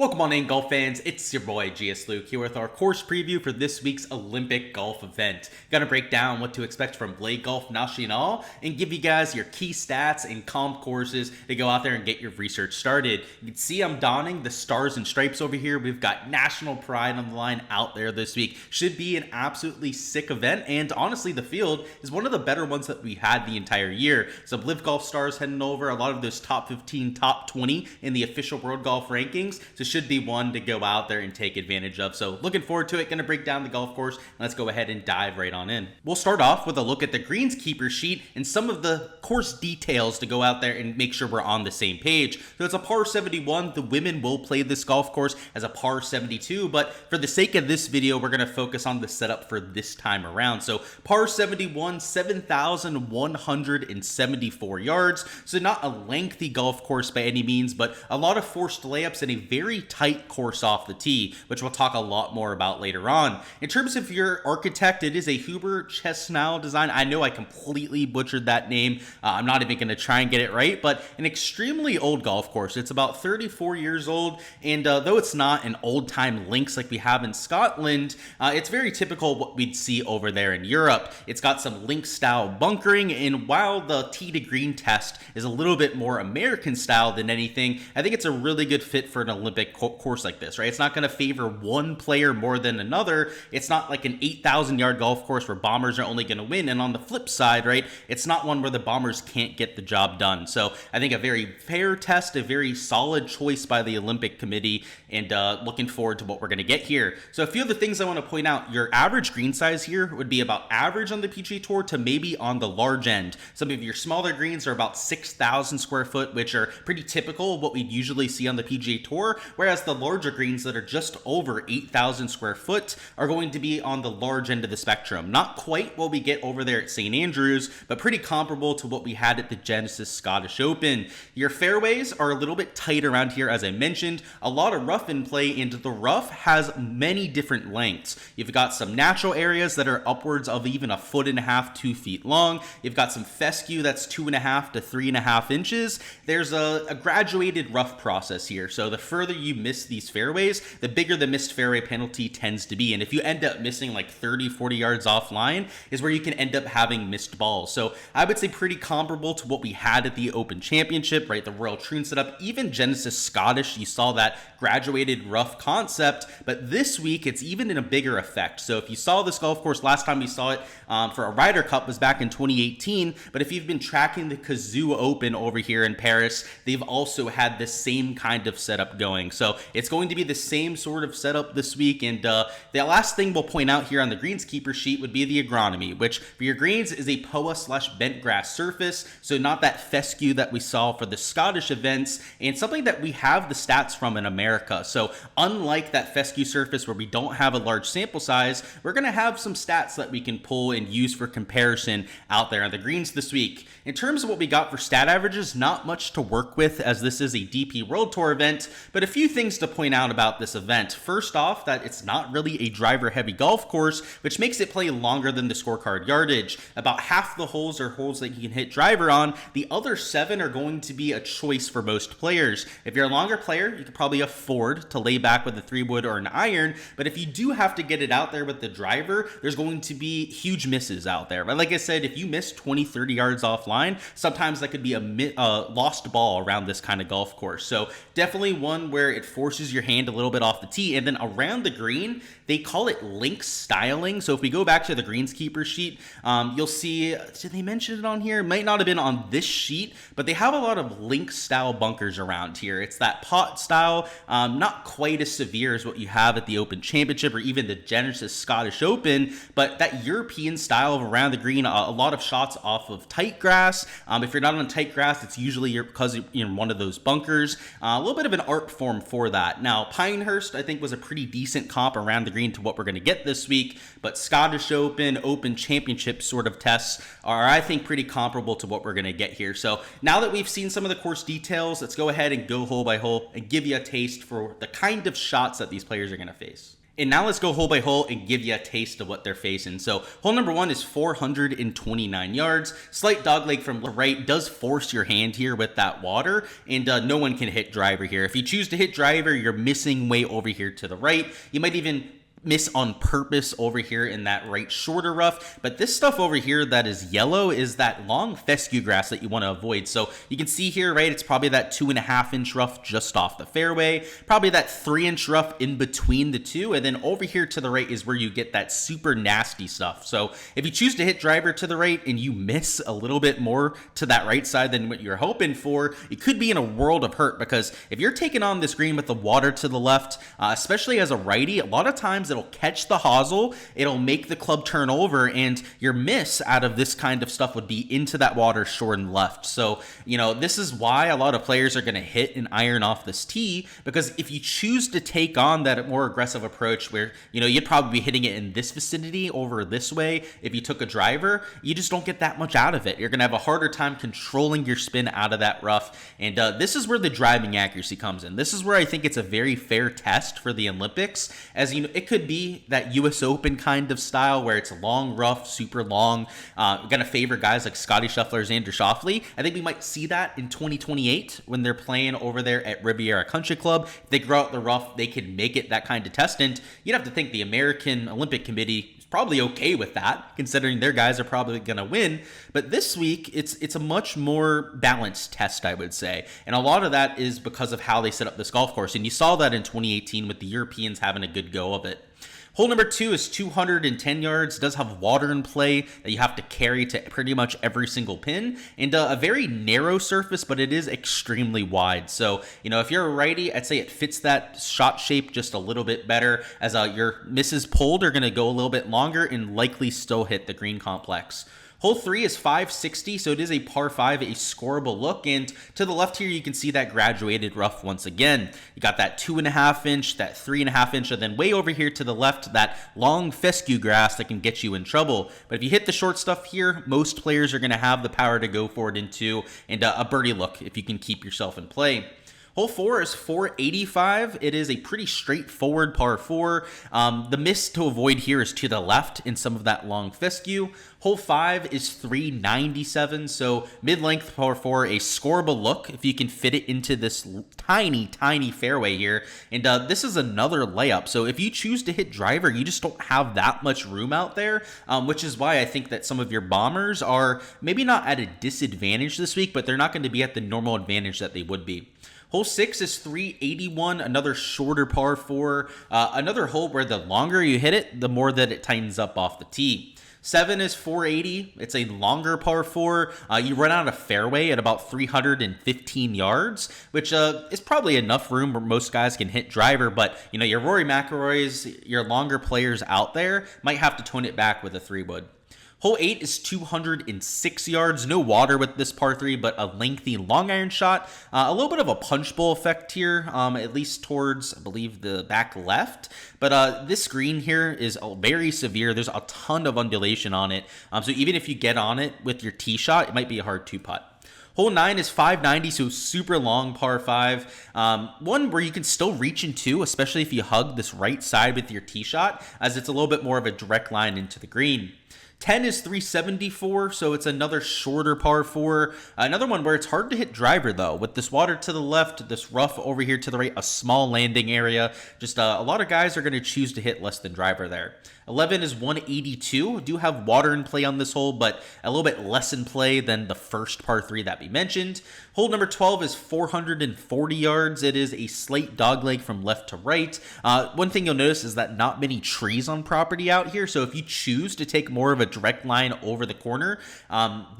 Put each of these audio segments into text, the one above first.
Welcome on in, golf fans. It's your boy Gsluke here with our course preview for this week's Olympic golf event. Gonna break down what to expect from Blade Golf Nacional and give you guys your key stats and comp courses to go out there and get your research started. You can see I'm donning the stars and stripes over here. We've got national pride on the line out there this week. Should be an absolutely sick event, and honestly, the field is one of the better ones that we had the entire year. Some Live Golf stars heading over, a lot of those top 15, top 20 in the official World Golf rankings. So should be one to go out there and take advantage of. So looking forward to it. Going to break down the golf course. Let's go ahead and dive right on in. We'll start off with a look at the greenskeeper sheet and some of the course details to go out there and make sure we're on the same page. So it's a par 71. The women will play this golf course as a par 72, but for the sake of this video, we're going to focus on the setup for this time around. So par 71, 7,174 yards. So not a lengthy golf course by any means, but a lot of forced layups and a very tight course off the tee, which we'll talk a lot more about later on. In terms of your architect, it is a Huber Chesnau design. I know I completely butchered that name. I'm not even going to try and get it right, but an extremely old golf course. It's about 34 years old, and though it's not an old-time links like we have in Scotland, it's very typical of what we'd see over there in Europe. It's got some link-style bunkering, and while the tee to green test is a little bit more American style than anything, I think it's a really good fit for an Olympic course like this, right? It's not going to favor one player more than another. It's not like an 8,000 yard golf course where bombers are only going to win. And on the flip side, right, it's not one where the bombers can't get the job done. So I think a very fair test, a very solid choice by the Olympic Committee, and looking forward to what we're going to get here. So a few of the things I want to point out: your average green size here would be about average on the PGA Tour to maybe on the large end. Some of your smaller greens are about 6,000 square foot, which are pretty typical of what we'd usually see on the PGA Tour, whereas the larger greens that are just over 8,000 square foot are going to be on the large end of the spectrum. Not quite what we get over there at St. Andrews, but pretty comparable to what we had at the Genesis Scottish Open. Your fairways are a little bit tight around here, as I mentioned. A lot of rough in play, and the rough has many different lengths. You've got some natural areas that are upwards of even 1.5 feet, 2 feet long. You've got some fescue that's 2.5 to 3.5 inches. There's a graduated rough process here. So the further you miss these fairways, the bigger the missed fairway penalty tends to be. And if you end up missing like 30, 40 yards offline is where you can end up having missed balls. So I would say pretty comparable to what we had at the Open Championship, right? The Royal Troon setup, even Genesis Scottish, you saw that graduated rough concept, but this week it's even in a bigger effect. So if you saw this golf course, last time we saw it for a Ryder Cup was back in 2018, but if you've been tracking the Kazoo Open over here in Paris, they've also had the same kind of setup going. So it's going to be the same sort of setup this week. And the last thing we'll point out here on the greenskeeper sheet would be the agronomy, which for your greens is a POA/bent grass surface. So not that fescue that we saw for the Scottish events, and something that we have the stats from in America. So unlike that fescue surface where we don't have a large sample size, we're going to have some stats that we can pull and use for comparison out there on the greens this week. In terms of what we got for stat averages, not much to work with as this is a DP World Tour event, but a few things to point out about this event. First off, that it's not really a driver-heavy golf course, which makes it play longer than the scorecard yardage. About half the holes are holes that you can hit driver on. The other 7 are going to be a choice for most players. If you're a longer player, you could probably afford to lay back with a 3-wood or an iron, but if you do have to get it out there with the driver, there's going to be huge misses out there. But like I said, if you miss 20, 30 yards offline, sometimes that could be a lost ball around this kind of golf course. So definitely one where it forces your hand a little bit off the tee. And then around the green, they call it link styling. So if we go back to the greenskeeper sheet, you'll see, did they mention it on here? It might not have been on this sheet, but they have a lot of link style bunkers around here. It's that pot style, not quite as severe as what you have at the Open Championship or even the Genesis Scottish Open, but that European style of around the green, a lot of shots off of tight grass. If you're not on tight grass, it's usually because you're in one of those bunkers. A little bit of an art form for that. Now, Pinehurst, I think, was a pretty decent comp around the green to what we're going to get this week, but Scottish Open, Open Championship sort of tests are, I think, pretty comparable to what we're going to get here. So now that we've seen some of the course details, let's go ahead and go hole by hole and give you a taste for the kind of shots that these players are going to face. And now let's go hole by hole and give you a taste of what they're facing. So hole number 1 is 429 yards. Slight dogleg from the right does force your hand here with that water, and no one can hit driver here. If you choose to hit driver, you're missing way over here to the right. You might even miss on purpose over here in that right shorter rough, but this stuff over here that is yellow is that long fescue grass that you want to avoid. So you can see here, right, it's probably that 2.5-inch rough just off the fairway, probably that 3-inch rough in between the two, and then over here to the right is where you get that super nasty stuff. So if you choose to hit driver to the right and you miss a little bit more to that right side than what you're hoping for, it could be in a world of hurt, because if you're taking on this green with the water to the left, especially as a righty, a lot of times it'll catch the hosel, it'll make the club turn over, and your miss out of this kind of stuff would be into that water short and left. So, you know, this is why a lot of players are going to hit and iron off this tee, because if you choose to take on that more aggressive approach where, you know, you'd probably be hitting it in this vicinity over this way if you took a driver, you just don't get that much out of it. You're going to have a harder time controlling your spin out of that rough, and this is where the driving accuracy comes in. This is where I think it's a very fair test for the Olympics, as you know, it could be that US Open kind of style where it's long, rough, super long. We're going to favor guys like Scotty Scheffler, Xander Schauffele. I think we might see that in 2028 when they're playing over there at Riviera Country Club. If they grow out the rough, they can make it that kind of test. And you'd have to think the American Olympic Committee is probably okay with that, considering their guys are probably going to win. But this week, it's a much more balanced test, I would say. And a lot of that is because of how they set up this golf course. And you saw that in 2018 with the Europeans having a good go of it. Hole number 2 is 210 yards. It does have water in play that you have to carry to pretty much every single pin, and a very narrow surface, but it is extremely wide. So, you know, if you're a righty, I'd say it fits that shot shape just a little bit better, as your misses pulled are going to go a little bit longer and likely still hit the green complex. Hole 3 is 560, so it is a par 5, a scoreable look, and to the left here, you can see that graduated rough once again. You got that 2.5-inch, that 3.5-inch, and then way over here to the left, that long fescue grass that can get you in trouble. But if you hit the short stuff here, most players are going to have the power to go for it into, and a birdie look if you can keep yourself in play. Hole 4 is 485. It is a pretty straightforward par 4. The miss to avoid here is to the left in some of that long fescue. Hole 5 is 397, so mid-length par 4, a scoreable look if you can fit it into this tiny, tiny fairway here. And this is another layup, so if you choose to hit driver, you just don't have that much room out there, which is why I think that some of your bombers are maybe not at a disadvantage this week, but they're not going to be at the normal advantage that they would be. Hole 6 is 381, another shorter par 4, another hole where the longer you hit it, the more that it tightens up off the tee. 7 is 480. It's a longer par 4. You run out of fairway at about 315 yards, which is probably enough room where most guys can hit driver, but you know, your Rory McIlroys, your longer players out there might have to tone it back with a 3-wood. Hole 8 is 206 yards, no water with this par 3, but a lengthy long iron shot. A little bit of a punch bowl effect here, at least towards, I believe, the back left. But this green here is very severe. There's a ton of undulation on it. So even if you get on it with your tee shot, it might be a hard 2-putt. Hole 9 is 590, so super long par 5. One where you can still reach into, especially if you hug this right side with your tee shot, as it's a little bit more of a direct line into the green. 10 is 374, so it's another shorter par 4. Another one where it's hard to hit driver, though. With this water to the left, this rough over here to the right, a small landing area. Just a lot of guys are going to choose to hit less than driver there. 11 is 182. Do have water in play on this hole, but a little bit less in play than the first par 3 that we mentioned. Hole number 12 is 440 yards. It is a slight dogleg from left to right. One thing you'll notice is that not many trees on property out here, so if you choose to take more of a direct line over the corner,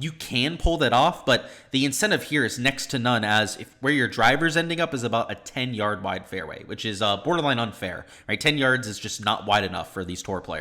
you can pull that off, but the incentive here is next to none, as if where your driver's ending up is about a 10-yard wide fairway, which is borderline unfair, right? 10 yards is just not wide enough for these tour players.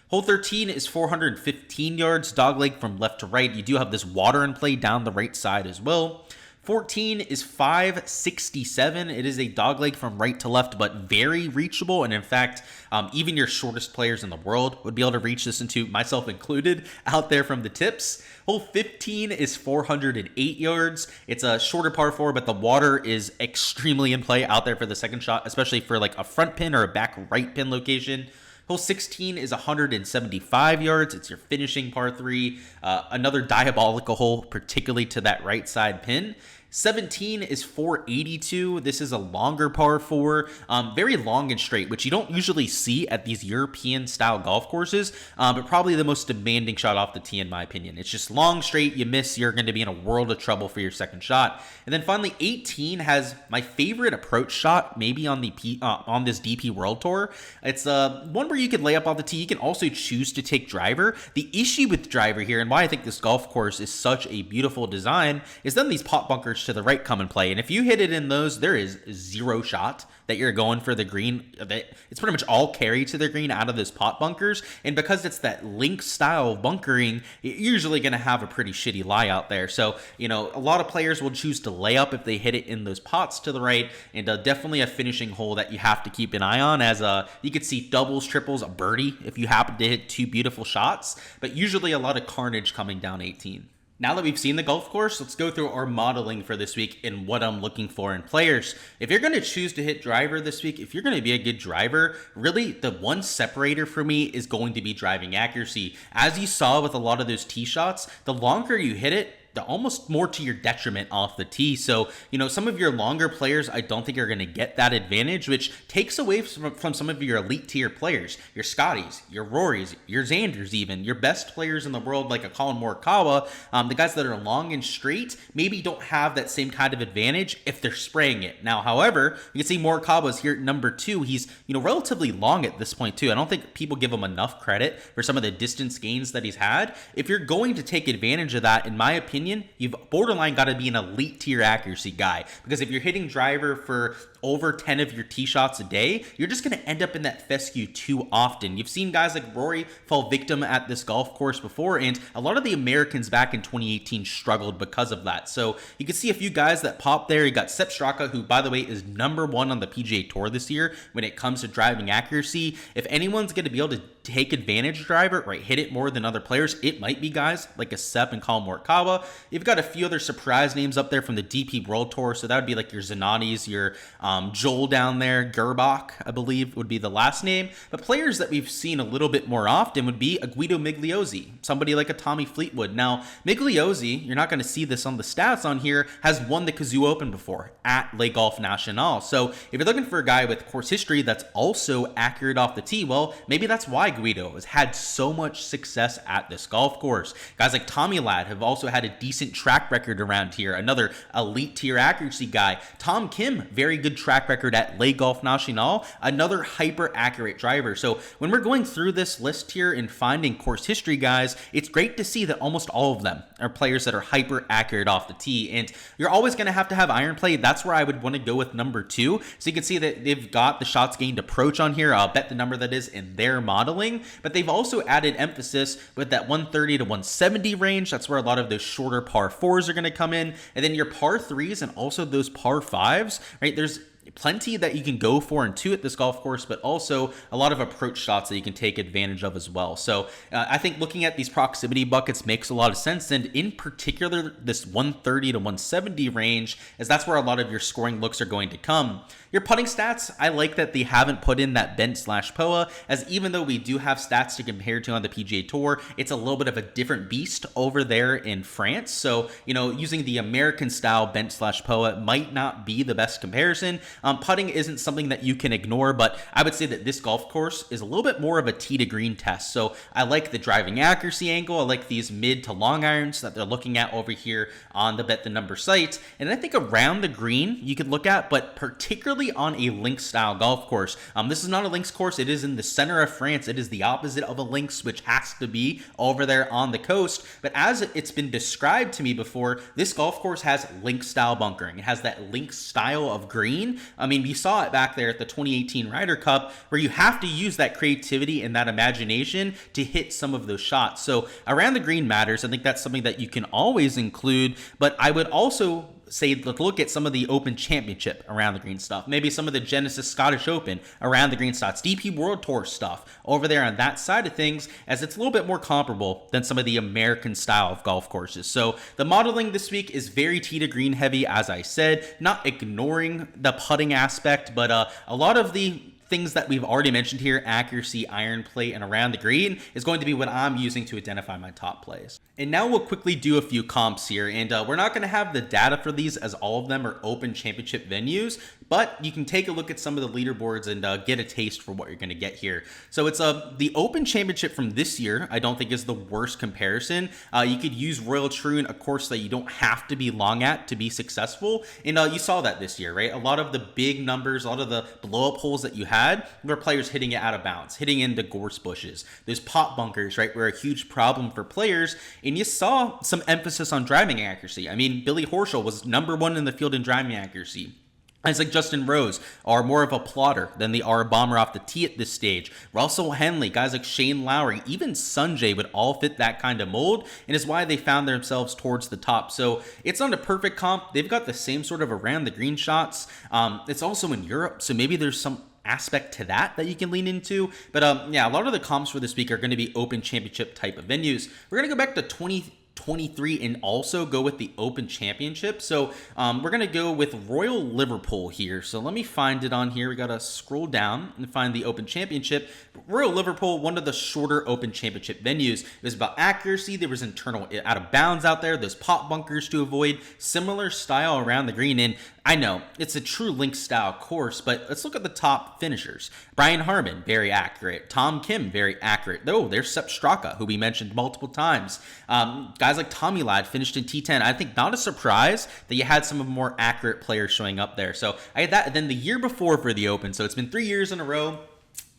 Hole 13 is 415 yards, dogleg from left to right. You do have this water in play down the right side as well. 14 is 567. It is a dogleg from right to left, but very reachable. And in fact, even your shortest players in the world would be able to reach this into, myself included, out there from the tips. Hole 15 is 408 yards. It's a shorter par 4, but the water is extremely in play out there for the second shot, especially for like a front pin or a back right pin location. Hole 16 is 175 yards. It's your finishing par 3. Another diabolical hole, particularly to that right side pin. 17 is 482. This is a longer par 4, very long and straight, which you don't usually see at these European style golf courses, but probably the most demanding shot off the tee in my opinion. It's just long, straight, you miss, you're going to be in a world of trouble for your second shot. And then finally 18 has my favorite approach shot, maybe on the on this DP World Tour. It's one where you could lay up off the tee. You can also choose to take driver. The issue with driver here, and why I think this golf course is such a beautiful design, is then these pot bunkers to the right come and play. And if you hit it in those, there is zero shot that you're going for the green. It's pretty much all carry to the green out of those pot bunkers. And because it's that link style of bunkering, you're usually going to have a pretty shitty lie out there. So, you know, a lot of players will choose to lay up if they hit it in those pots to the right. And definitely a finishing hole that you have to keep an eye on, as you could see doubles, triples, a birdie if you happen to hit two beautiful shots. But usually a lot of carnage coming down 18. Now that we've seen the golf course, let's go through our modeling for this week and what I'm looking for in players. If you're going to choose to hit driver this week, if you're going to be a good driver, really the one separator for me is going to be driving accuracy. As you saw with a lot of those tee shots, the longer you hit it, almost more to your detriment off the tee. So, you know, some of your longer players, I don't think are going to get that advantage, which takes away from some of your elite tier players, your Scotties, your Rorys, your Xanders, even your best players in the world, like a Colin Morikawa. The guys that are long and straight maybe don't have that same kind of advantage if they're spraying it. Now, however, you can see Morikawa's here at number 2. He's, you know, relatively long at this point too. I don't think people give him enough credit for some of the distance gains that he's had. If you're going to take advantage of that, in my opinion, you've borderline got to be an elite tier accuracy guy, because if you're hitting driver for over 10 of your tee shots a day, you're just going to end up in that fescue too often. You've seen guys like Rory fall victim at this golf course before, and a lot of the Americans back in 2018 struggled because of that. So you can see a few guys that pop there. You got Sepp Straka, who, by the way, is number 1 on the PGA Tour this year when it comes to driving accuracy. If anyone's going to be able to take advantage of driver, right, hit it more than other players, it might be guys like a Sepp and Colin Morikawa. You've got a few other surprise names up there from the DP World Tour, so that would be like your Zanottis, your Joel down there, Gerbach, I believe would be the last name. But players that we've seen a little bit more often would be a Guido Migliozzi, somebody like a Tommy Fleetwood. Now, Migliozzi, you're not going to see this on the stats on here, has won the Kazoo Open before at Le Golf National. So if you're looking for a guy with course history that's also accurate off the tee, well, maybe that's why Guido has had so much success at this golf course. Guys like Tommy Ladd have also had a decent track record around here. Another elite tier accuracy guy. Tom Kim, very good track record at Le Golf National. Another hyper accurate driver. So when we're going through this list here and finding course history guys, it's great to see that almost all of them are players that are hyper accurate off the tee. And you're always going to have iron play. That's where I would want to go with number 2. So you can see that they've got the shots gained approach on here. I'll bet the number that is in their modeling. But they've also added emphasis with that 130 to 170 range. That's where a lot of those shorter par 4s are going to come in. And then your par 3s and also those par 5s, right? There's plenty that you can go for and 2 at this golf course, but also a lot of approach shots that you can take advantage of as well. So I think looking at these proximity buckets makes a lot of sense, and in particular this 130 to 170 range, as that's where a lot of your scoring looks are going to come. Your putting stats, I like that they haven't put in that bent/POA, as even though we do have stats to compare to on the PGA Tour, it's a little bit of a different beast over there in France. So, you know, using the American style bent/POA might not be the best comparison. Putting isn't something that you can ignore, but I would say that this golf course is a little bit more of a tee to green test. So I like the driving accuracy angle. I like these mid to long irons that they're looking at over here on the Bet the Number site. And I think around the green you could look at, but particularly on a links style golf course. This is not a links course. It is in the center of France. It is the opposite of a links, which has to be over there on the coast. But as it's been described to me before, this golf course has links style bunkering. It has that links style of green. I mean, we saw it back there at the 2018 Ryder Cup, where you have to use that creativity and that imagination to hit some of those shots. So around the green matters. I think that's something that you can always include, but I would also say, look at some of the Open Championship around the green stuff, maybe some of the Genesis Scottish Open around the green stuff, DP World Tour stuff over there on that side of things, as it's a little bit more comparable than some of the American style of golf courses. So the modeling this week is very tee to green heavy, as I said, not ignoring the putting aspect, but a lot of the things that we've already mentioned here, accuracy, iron play, and around the green, is going to be what I'm using to identify my top plays. And now we'll quickly do a few comps here, and we're not going to have the data for these as all of them are Open Championship venues, but you can take a look at some of the leaderboards and get a taste for what you're going to get here. So it's the Open Championship from this year, I don't think is the worst comparison. You could use Royal Troon, a course that you don't have to be long at to be successful, and you saw that this year, right? A lot of the big numbers, a lot of the blow-up holes that you had were players hitting it out of bounds, hitting into gorse bushes. Those pot bunkers, right, were a huge problem for players, and you saw some emphasis on driving accuracy. I mean, Billy Horschel was #1 in the field in driving accuracy. Guys like Justin Rose are more of a plotter than they are a bomber off the tee at this stage. Russell Henley, guys like Shane Lowry, even Sanjay would all fit that kind of mold, and is why they found themselves towards the top. So it's not a perfect comp. They've got the same sort of around the green shots. It's also in Europe, so maybe there's some aspect to that you can lean into. But yeah, a lot of the comps for this week are going to be Open Championship type of venues. We're going to go back to 2023 and also go with the Open Championship. So we're going to go with Royal Liverpool here. So let me find it on here. We got to scroll down and find the Open Championship. Royal Liverpool, one of the shorter Open Championship venues. It was about accuracy. There was internal out of bounds out there. There's pot bunkers to avoid. Similar style around the green. And I know it's a true link style course, but let's look at the top finishers. Brian Harman, very accurate. Tom Kim, very accurate. Oh, there's Sepp Straka, who we mentioned multiple times. Guys like Tommy Ladd finished in T10. I think not a surprise that you had some of the more accurate players showing up there. So I had that. And then the year before for the Open, so it's been 3 years in a row.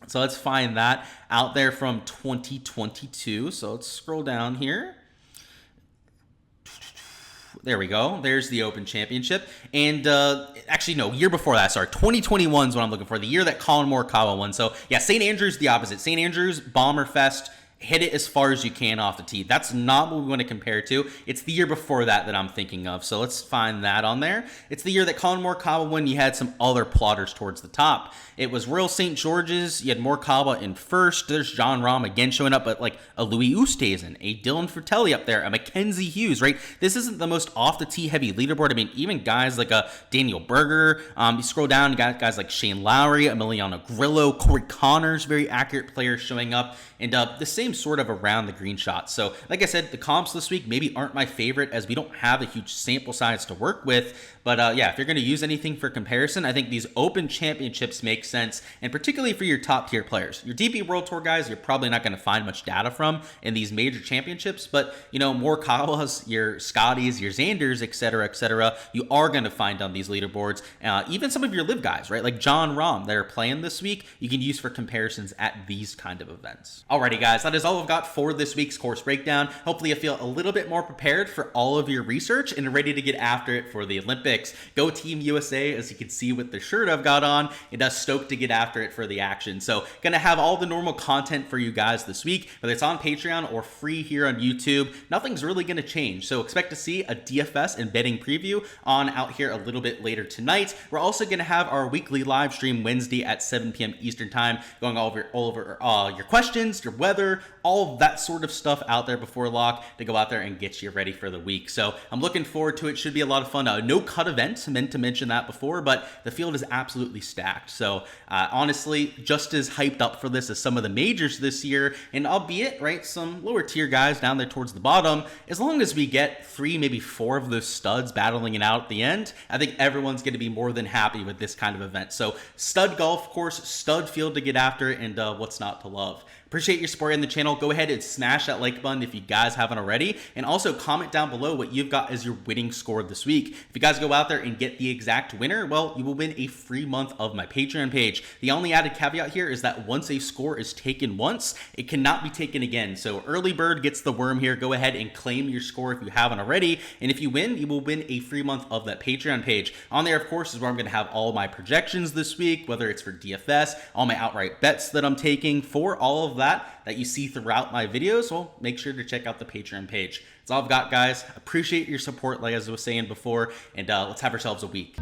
So let's find that out there from 2022. So let's scroll down here. There we go. There's the Open Championship. And actually, no, year before that, sorry. 2021 is what I'm looking for. The year that Colin Morikawa won. So, yeah, St. Andrews, the opposite. St. Andrews, Bomber Fest. Hit it as far as you can off the tee. That's not what we want to compare to. It's the year before that I'm thinking of. So let's find that on there. It's the year that Colin Morikawa won. You had some other plotters towards the top. It was Royal St. George's. You had Morikawa in first. There's John Rahm again showing up, but like a Louis Oosthuizen, a Dylan Fratelli up there, a Mackenzie Hughes, right? This isn't the most off the tee heavy leaderboard. I mean, even guys like a Daniel Berger. You scroll down, you got guys like Shane Lowry, Emiliano Grillo, Corey Connors, very accurate players showing up, and the same sort of around the green shots. So like I said, the comps this week maybe aren't my favorite as we don't have a huge sample size to work with. But yeah, if you're going to use anything for comparison, I think these Open Championships make sense, and particularly for your top tier players. Your DP World Tour guys, you're probably not going to find much data from in these major championships, but you know, more Kawas, your Scotties, your Xanders, etc., you are going to find on these leaderboards. Even some of your live guys, right, like John Rahm that are playing this week, you can use for comparisons at these kind of events. Alrighty guys, that is all I've got for this week's course breakdown. Hopefully you feel a little bit more prepared for all of your research and ready to get after it for the Olympics. Go Team USA, as you can see with the shirt I've got on. It does stoked to get after it for the action. So gonna have all the normal content for you guys this week, whether it's on Patreon or free here on YouTube. Nothing's really gonna change. So expect to see a DFS and betting preview on out here a little bit later tonight. We're also gonna have our weekly live stream Wednesday at 7 p.m. Eastern time, going all over your questions, your weather, all of that sort of stuff out there before lock to go out there and get you ready for the week. So I'm looking forward to it. Should be a lot of fun. No cut event, meant to mention that before, but the field is absolutely stacked. So honestly, just as hyped up for this as some of the majors this year, and albeit, right, some lower tier guys down there towards the bottom, as long as we get 3, maybe 4 of those studs battling it out at the end, I think everyone's going to be more than happy with this kind of event. So stud golf course, stud field to get after, and what's not to love. Appreciate your support in the channel. Go ahead and smash that like button if you guys haven't already. And also comment down below what you've got as your winning score this week. If you guys go out there and get the exact winner, well, you will win a free month of my Patreon page. The only added caveat here is that once a score is taken once, it cannot be taken again. So early bird gets the worm here. Go ahead and claim your score if you haven't already. And if you win, you will win a free month of that Patreon page. On there, of course, is where I'm going to have all my projections this week, whether it's for DFS, all my outright bets that I'm taking for all of that you see throughout my videos, well, make sure to check out the Patreon page. That's all I've got, guys. Appreciate your support, like as I was saying before, and let's have ourselves a week.